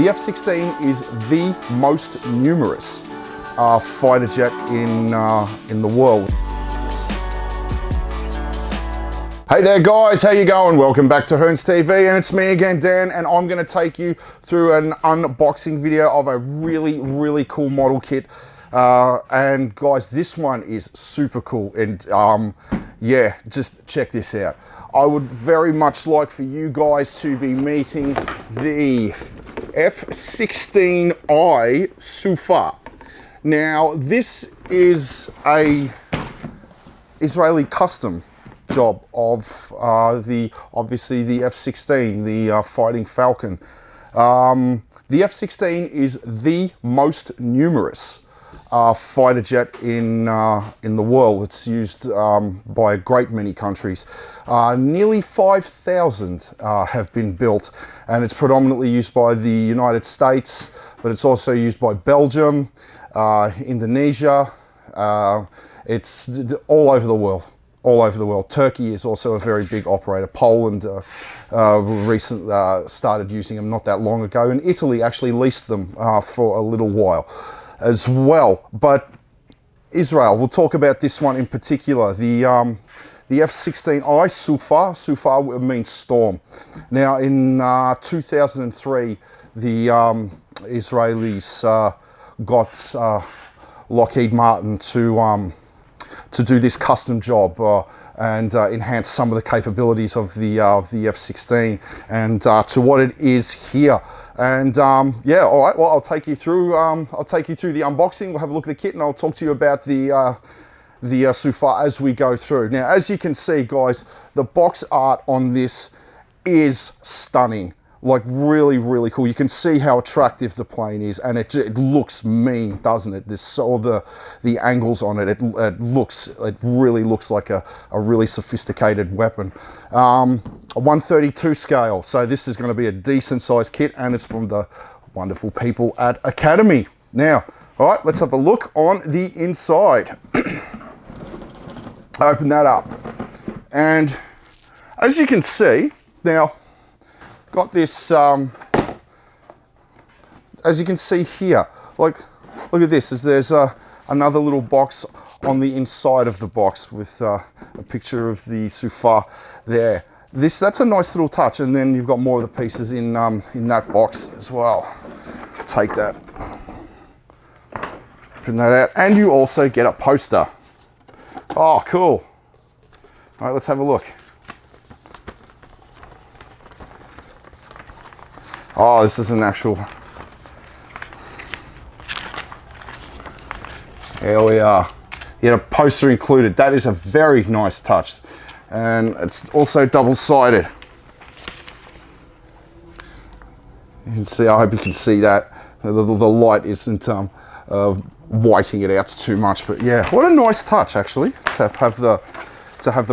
The F-16 is the most numerous fighter jet in the world. Hey there guys, how you going? Welcome back to Hearns TV, and it's me again, Dan, and I'm going to take you through an unboxing video of a really cool model kit. And guys, this one is super cool, and yeah, just check this out. I would very much like for you guys to be meeting the F16I SUFA. Now, this is a Israeli custom job of obviously the F16, the Fighting Falcon. The F16 is the most numerous fighter jet in the world. It's used by a great many countries. Nearly 5,000 have been built, and it's predominantly used by the United States, but it's also used by Belgium, Indonesia. It's all over the world. All over the world. Turkey is also a very big operator. Poland recently started using them not that long ago, and Italy actually leased them for a little while as well. But Israel, we'll talk about this one in particular. The F16I SUFA. SUFA means storm. Now, in 2003, the Israelis got Lockheed Martin to do this custom job and enhance some of the capabilities of the F16 and to what it is here. And yeah, all right. Well, I'll take you through the unboxing. We'll have a look at the kit, and I'll talk to you about the SUFA as we go through. Now, as you can see, guys, the box art on this is stunning. Like really cool. You can see how attractive the plane is, and it looks mean, doesn't it? There's all the angles on it. It really looks like a really sophisticated weapon. A 132 scale. So this is going to be a decent sized kit, and it's from the wonderful people at Academy. Now, all right, let's have a look on the inside. Open that up, and as you can see now, got this, as you can see here, like, look at this, there's another little box on the inside of the box with a picture of the SUFA there. That's a nice little touch, and then you've got more of the pieces in that box as well. Take that, open that out, and you also get a poster. Oh, cool. All right, let's have a look. Oh, this is an actual, here we are. You get a poster included. That is a very nice touch. And it's also double-sided. You can see, I hope you can see that. The light isn't whiting it out too much, but yeah, what a nice touch actually to have the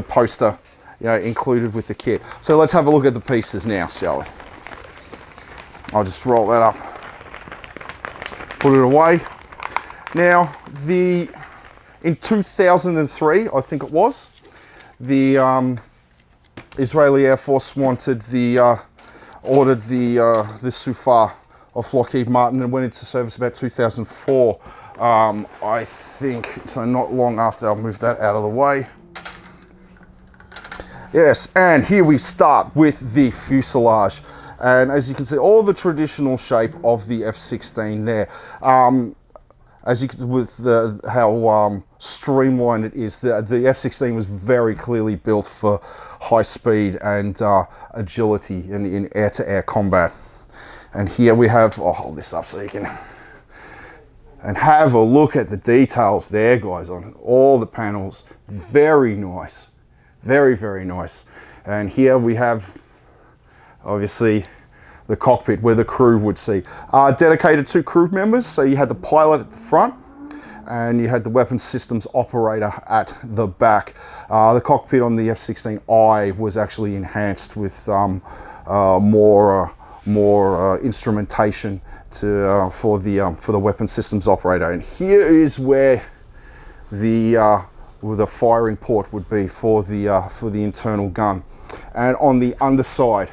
poster, you know, included with the kit. So let's have a look at the pieces now, shall we? I'll just roll that up, put it away. Now, in 2003, I think it was, the Israeli Air Force ordered the SUFA of Lockheed Martin, and went into service about 2004, I think. So not long after. I'll move that out of the way. Yes, and here we start with the fuselage. And as you can see, all the traditional shape of the F16 there. As you can, with how streamlined it is, the F16 was very clearly built for high speed and agility in air-to-air combat. And here we have, I'll hold this up so you can, and have a look at the details there, guys, on all the panels. Very nice, very nice. And here we have, obviously, the cockpit where the crew would see. Dedicated to crew members, so you had the pilot at the front and you had the weapons systems operator at the back. The cockpit on the F16I was actually enhanced with more instrumentation for the weapons systems operator. And here is where the firing port would be for the internal gun. And on the underside,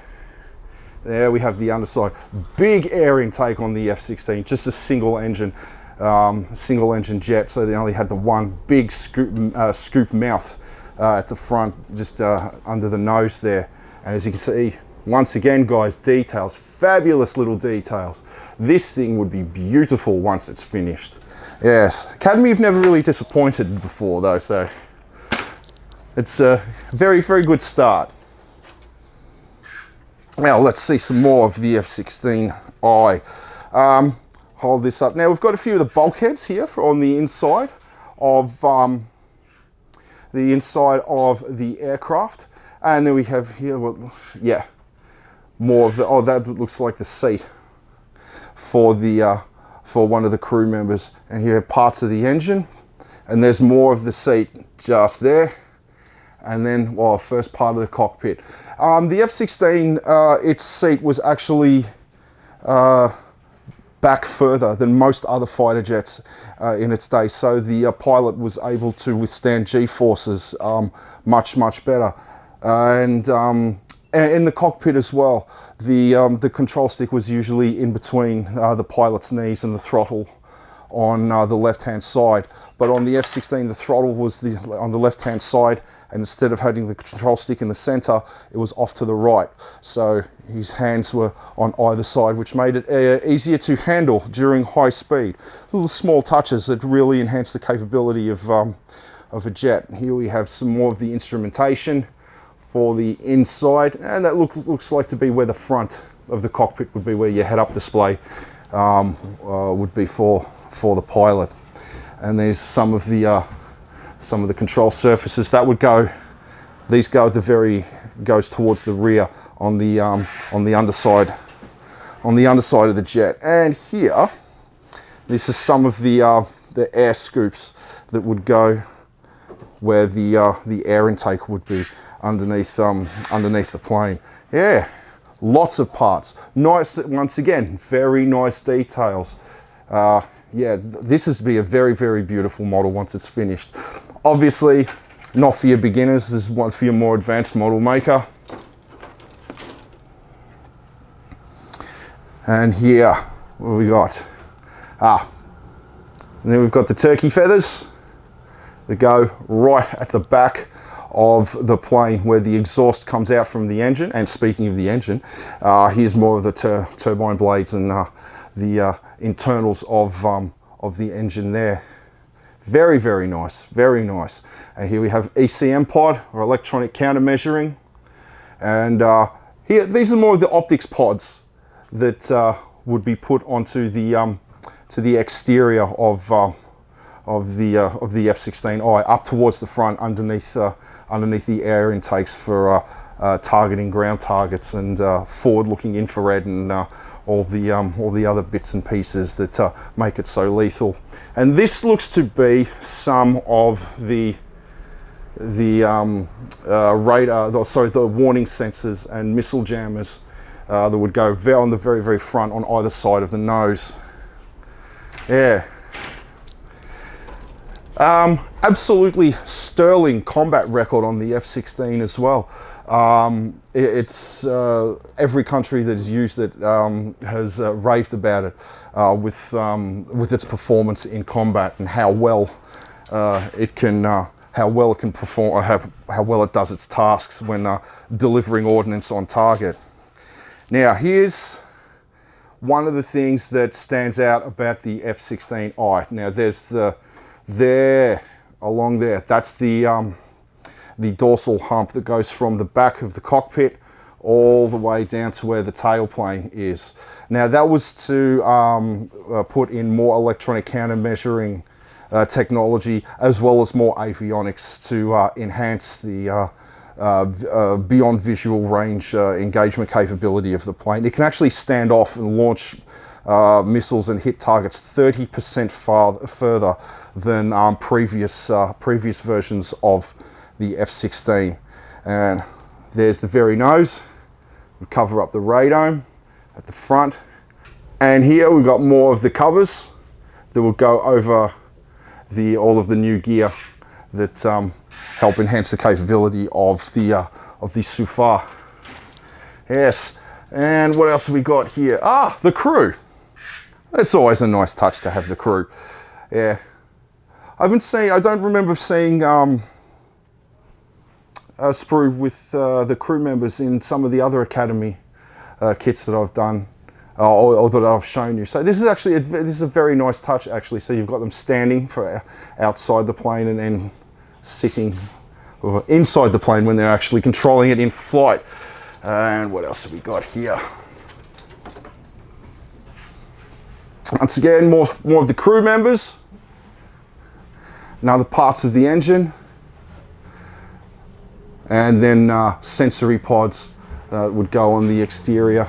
There we have the underside. Big air intake on the F16, just a single engine jet, so they only had the one big scoop mouth at the front, just under the nose there. And as you can see, once again guys, details, fabulous little details. This thing would be beautiful once it's finished. Yes, Academy have never really disappointed before though, so it's a very, very good start. Now let's see some more of the F16I. Hold this up. Now we've got a few of the bulkheads here on the inside of the aircraft, and then we have here, well, yeah, more of the, oh, that looks like the seat for the for one of the crew members, and here are parts of the engine, and there's more of the seat just there, and then, well, first part of the cockpit. The F16, its seat was actually back further than most other fighter jets in its day, so the pilot was able to withstand G-forces much better. And in the cockpit as well, the control stick was usually in between the pilot's knees and the throttle on the left-hand side. But on the F16, the throttle was on the left-hand side, and instead of having the control stick in the center, it was off to the right. So his hands were on either side, which made it easier to handle during high speed. Little small touches that really enhance the capability of a jet. Here we have some more of the instrumentation for the inside, and that looks like to be where the front of the cockpit would be, where your head-up display would be for the pilot. And there's some of the control surfaces that would go. These go at the goes towards the rear on the underside of the jet. And here, this is some of the air scoops that would go where the air intake would be underneath the plane. Yeah, lots of parts. Nice, once again, very nice details. Yeah, this is be a very, very beautiful model once it's finished. Obviously, not for your beginners. This is one for your more advanced model maker. And here, what have we got? And then we've got the turkey feathers that go right at the back of the plane where the exhaust comes out from the engine. And speaking of the engine, here's more of the turbine blades and the internals of the engine there. Very, very nice, very nice. And here we have ECM pod, or electronic countermeasuring. And here, these are more of the optics pods that would be put onto the to the exterior of the F16I, up towards the front, underneath the air intakes for targeting ground targets and forward-looking infrared and all the other bits and pieces that make it so lethal. And this looks to be some of the radar, sorry, the warning sensors and missile jammers that would go on the very, very front on either side of the nose. Yeah. Absolutely sterling combat record on the F16 as well. It's every country that has used it has raved about it with its performance in combat and how well it can perform, or how well it does its tasks when delivering ordnance on target. Now here's one of the things that stands out about the F16I. Now there's along there, that's the dorsal hump that goes from the back of the cockpit all the way down to where the tailplane is. Now that was to put in more electronic countermeasuring technology, as well as more avionics to enhance the beyond visual range engagement capability of the plane. It can actually stand off and launch missiles and hit targets 30% further than previous versions of the F16. And there's the very nose. We cover up the radome at the front. And here we've got more of the covers that will go over all of the new gear that help enhance the capability of the SUFA. Yes, And what else have we got here? Ah, the crew. It's always a nice touch to have the crew. Yeah. I don't remember seeing a sprue with the crew members in some of the other Academy kits that I've done or that I've shown you. So this is actually this is a very nice touch actually. So you've got them standing for outside the plane and then sitting inside the plane when they're actually controlling it in flight. And what else have we got here? Once again, more of the crew members. Now the parts of the engine. And then sensory pods would go on the exterior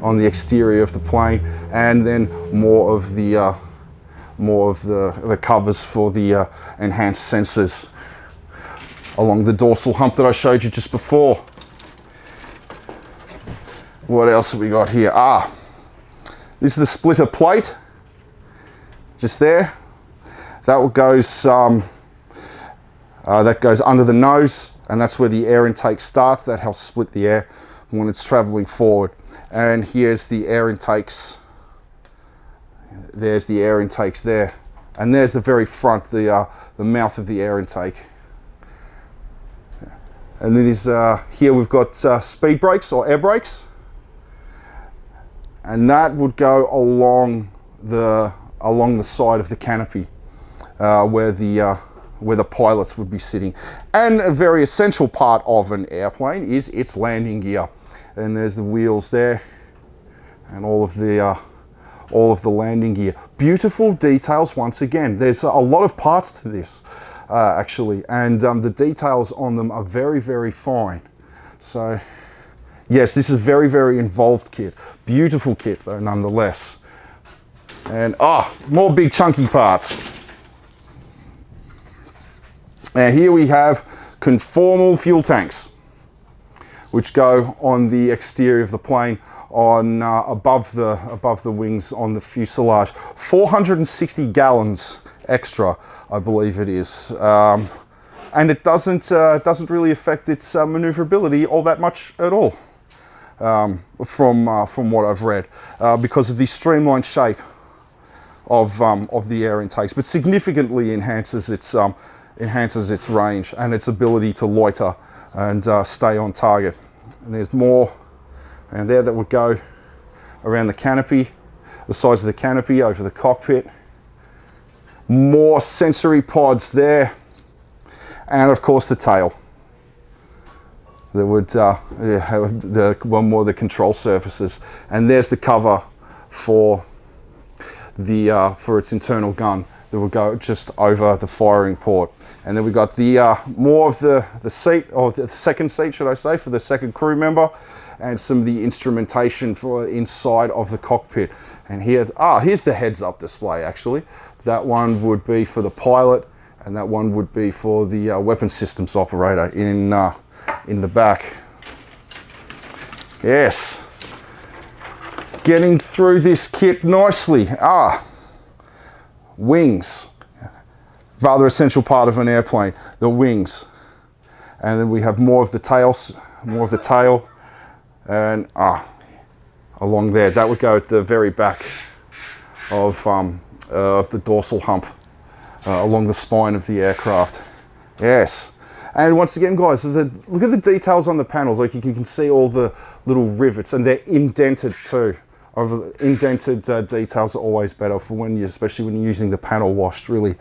of the plane, and then more of the covers for the enhanced sensors along the dorsal hump that I showed you just before. What else have we got here? This is the splitter plate, just there. That goes under the nose, and that's where the air intake starts. That helps split the air when it's traveling forward. And here's the air intakes. There's the air intakes there, and there's the very front, the mouth of the air intake. And then here we've got speed brakes or air brakes, and that would go along the side of the canopy where the pilots would be sitting. And a very essential part of an airplane is its landing gear. And there's the wheels there, and all of the landing gear. Beautiful details once again. There's a lot of parts to this. Actually, and the details on them are very, very fine. So yes, this is a very, very involved kit. Beautiful kit though, nonetheless. And more big chunky parts. And here we have conformal fuel tanks, which go on the exterior of the plane, on above the wings on the fuselage. 460 gallons extra, I believe it is, and it doesn't really affect its maneuverability all that much at all, from what I've read, because of the streamlined shape of the air intakes, but significantly enhances its range and its ability to loiter and stay on target. And there's more, and there that would go around the canopy, the sides of the canopy, over the cockpit. More sensory pods there, and of course the tail. There would one more of the control surfaces, and there's the cover for its internal gun that will go just over the firing port. And then we've got the more of the seat, or the second seat, should I say, for the second crew member, and some of the instrumentation for inside of the cockpit. And here's the heads-up display actually. That one would be for the pilot, and that one would be for the weapons systems operator in the back. Yes, getting through this kit nicely. Wings, rather essential part of an airplane. The wings, and then we have more of the tail, and along there. That would go at the very back of the dorsal hump, along the spine of the aircraft. Yes, and once again, guys, look at the details on the panels. Like you can see all the little rivets, and they're indented too. Indented details are always better for especially when you're using the panel washed. Really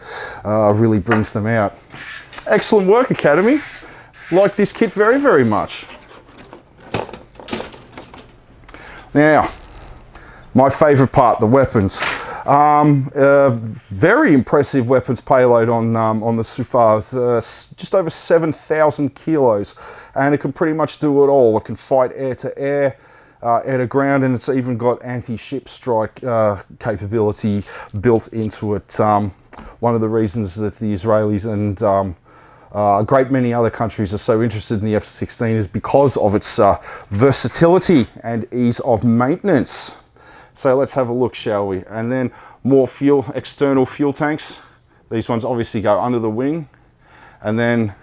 brings them out. Excellent work, Academy. Like this kit very, very much. Now, my favorite part, the weapons. Very impressive weapons payload on the SUFA. Just over 7,000 kilos, and it can pretty much do it all. It can fight air to air, air to ground, and it's even got anti-ship strike capability built into it. One of the reasons that the Israelis and a great many other countries are so interested in the F-16 is because of its versatility and ease of maintenance. So let's have a look, shall we? And then more external fuel tanks. These ones obviously go under the wing, and then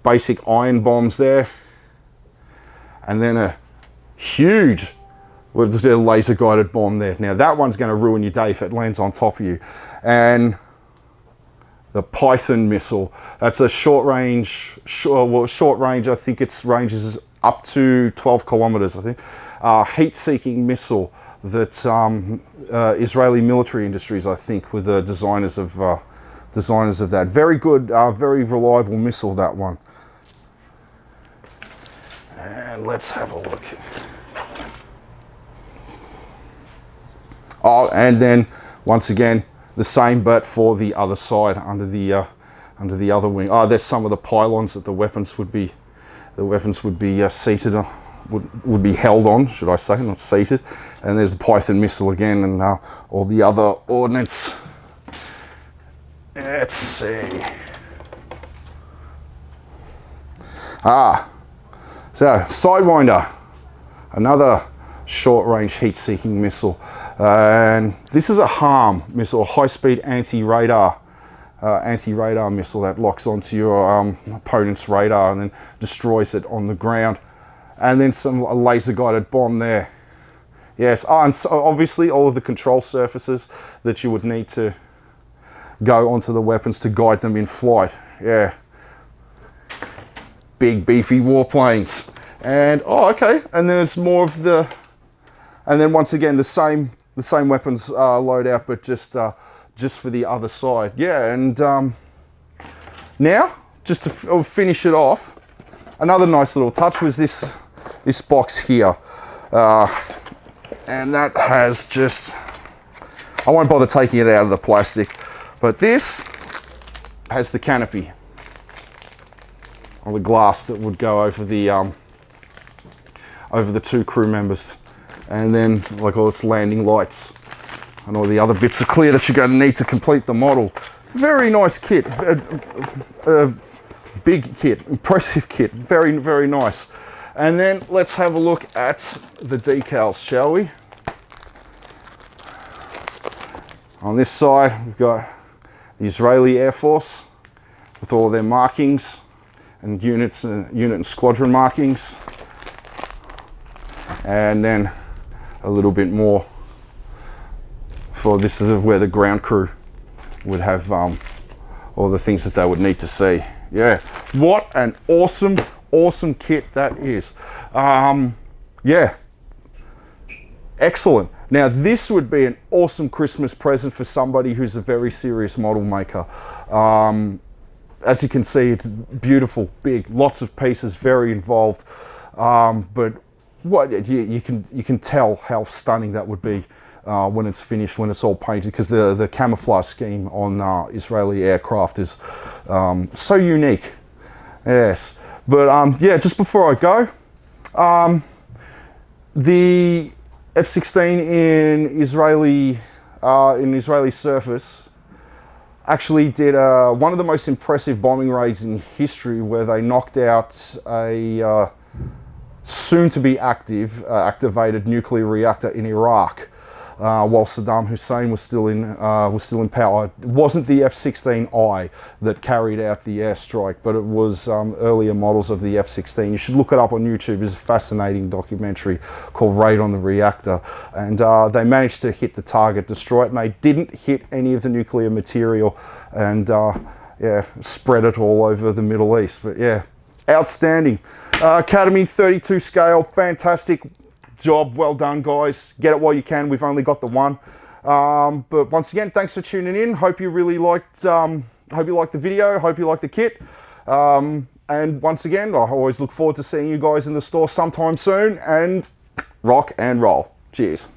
basic iron bombs there, and then a huge with the laser guided bomb there. Now that one's going to ruin your day if it lands on top of you. And the Python missile, that's a short range, I think its range is up to 12 kilometers, I think. Heat-seeking missile that Israeli military industries, I think, were the designers of that. Very good, very reliable missile, that one. And let's have a look. Oh, and then once again, the same, but for the other side, under the other wing. Oh, there's some of the pylons that the weapons would be seated on, would be held on, should I say, not seated. And there's the Python missile again, and all the other ordnance. Let's see. So Sidewinder, another short-range heat-seeking missile, and this is a HARM missile, a high-speed anti-radar missile that locks onto your opponent's radar and then destroys it on the ground. And then a laser-guided bomb there. Yes, and so obviously all of the control surfaces that you would need to go onto the weapons to guide them in flight. Yeah, big beefy warplanes. And okay, and then it's more of the, and then once again the same weapons loadout, but just for the other side. Yeah, and now just to finish it off, another nice little touch was this box here, and that has just, I won't bother taking it out of the plastic, but this has the canopy or the glass that would go over the two crew members, and then like all its landing lights and all the other bits of clear that you're going to need to complete the model. Very nice kit, big kit, impressive kit, very, very nice. And then let's have a look at the decals, shall we? On this side, we've got the Israeli Air Force with all their markings and unit and squadron markings. And then a little bit more for this is where the ground crew would have all the things that they would need to see. Yeah, what an awesome kit that is. Yeah, excellent. Now this would be an awesome Christmas present for somebody who's a very serious model maker. As you can see, it's beautiful, big, lots of pieces, very involved. But what you can tell how stunning that would be when it's finished, when it's all painted, because the camouflage scheme on Israeli aircraft is so unique. Yes, but yeah, just before I go, the F-16 in Israeli surface actually did one of the most impressive bombing raids in history, where they knocked out a soon-to-be activated nuclear reactor in Iraq, while Saddam Hussein was still in power. It wasn't the F16I that carried out the airstrike, but it was earlier models of the F16. You should look it up on YouTube. It's a fascinating documentary called Raid on the Reactor. And they managed to hit the target, destroy it, and they didn't hit any of the nuclear material, and yeah, spread it all over the Middle East. But yeah, outstanding. Academy 32 scale, fantastic job, well done guys. Get it while you can, we've only got the one. But once again, thanks for tuning in. Hope you really liked, hope you liked the video, hope you liked the kit. And once again, I always look forward to seeing you guys in the store sometime soon, and rock and roll. Cheers.